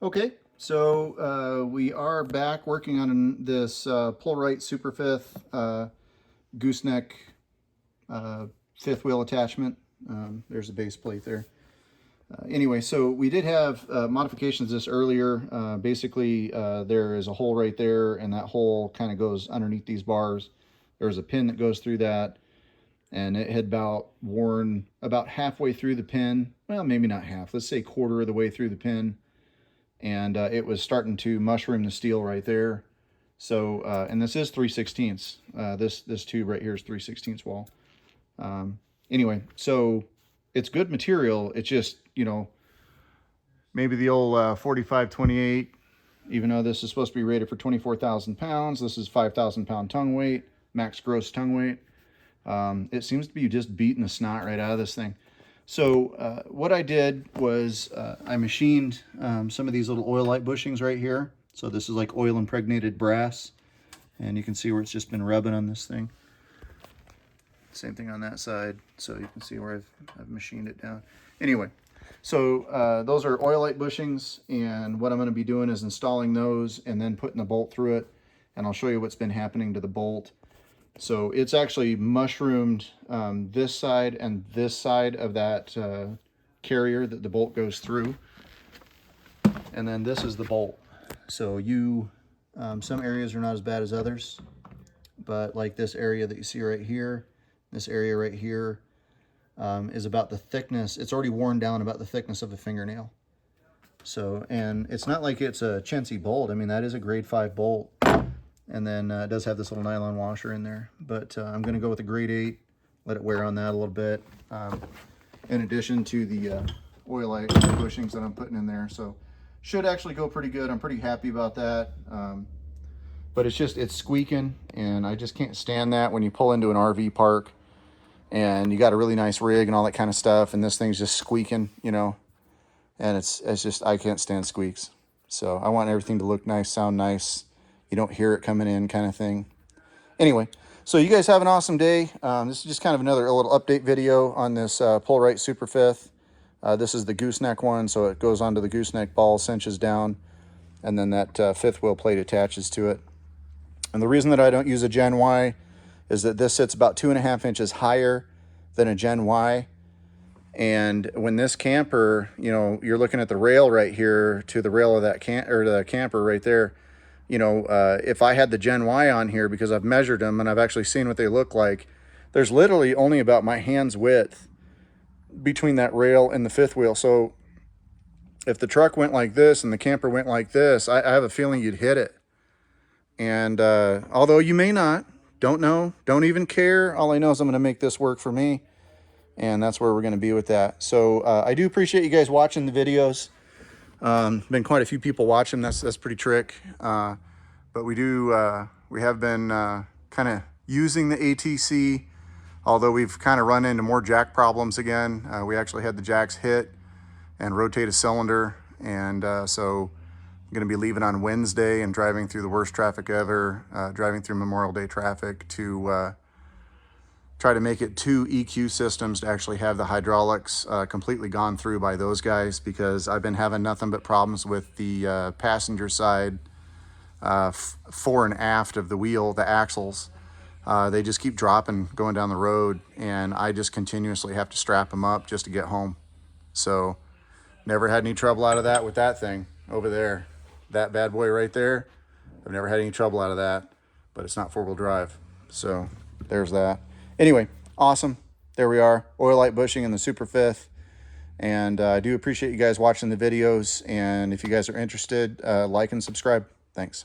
Okay, so we are back working on this PullRite Super Fifth gooseneck fifth wheel attachment. There's a base plate there. Anyway, so we did have modifications this earlier. Basically, there is a hole right there, and that hole kind of goes underneath these bars. There's a pin that goes through that, and it had worn about halfway through the pin. Well, maybe not half. Let's say quarter of the way through the pin. And it was starting to mushroom the steel right there. So, and this is 3/16. This tube right here is 3/16 wall. Anyway, so it's good material. It's just, you know, maybe the old 45/28, even though this is supposed to be rated for 24,000 pounds, this is 5,000 pound tongue weight, max gross tongue weight. It seems to be just beating the snot right out of this thing. So what I did was I machined some of these little Oilite bushings right here. So this is like oil impregnated brass, and you can see where it's just been rubbing on this thing. Same thing on that side, so you can see where I've machined it down. Anyway, so those are Oilite bushings, and what I'm going to be doing is installing those and then putting the bolt through it, and I'll show you what's been happening to the bolt. So it's actually mushroomed this side and this side of that carrier that the bolt goes through. And then this is the bolt. So some areas are not as bad as others, but like this area that you see right here, this area right here is about the thickness. It's already worn down about the thickness of a fingernail. So, and it's not like it's a chintzy bolt. I mean, that is a grade 5 bolt. And then it does have this little nylon washer in there, but I'm going to go with a grade 8, let it wear on that a little bit, in addition to the Oilite bushings that I'm putting in there. So should actually go pretty good. I'm pretty happy about that. But it's squeaking, and I just can't stand that when you pull into an RV park and you got a really nice rig and all that kind of stuff, and this thing's just squeaking, you know, and it's just, I can't stand squeaks. So I want everything to look nice, sound nice. You don't hear it coming in, kind of thing. Anyway, so you guys have an awesome day. This is just kind of another little update video on this PullRite Super Fifth. This is the gooseneck one, so it goes onto the gooseneck ball, cinches down, and then that fifth wheel plate attaches to it. And the reason that I don't use a Gen Y is that this sits about 2.5 inches higher than a Gen Y. And when this camper, you know, you're looking at the rail right here to the rail of that the camper right there. You know, if I had the Gen Y on here, because I've measured them and I've actually seen what they look like, there's literally only about my hand's width between that rail and the fifth wheel. So if the truck went like this and the camper went like this, I have a feeling you'd hit it. And although you may not, don't know, don't even care. All I know is I'm going to make this work for me. And that's where we're going to be with that. So I do appreciate you guys watching the videos. Been quite a few people watching. That's pretty trick. But we have been kind of using the ATC, although we've kind of run into more jack problems again. We actually had the jacks hit and rotate a cylinder, and so I'm going to be leaving on Wednesday and driving through the worst traffic ever, driving through Memorial Day traffic to try to make it 2 EQ systems to actually have the hydraulics completely gone through by those guys, because I've been having nothing but problems with the passenger side fore and aft of the wheel, the axles. They just keep dropping going down the road, and I just continuously have to strap them up just to get home. So never had any trouble out of that with that thing over there. That bad boy right there, I've never had any trouble out of that, but it's not 4-wheel drive. So there's that. Anyway, awesome. There we are, Oilite bushing in the Super Fifth. And I do appreciate you guys watching the videos. And if you guys are interested, like and subscribe. Thanks.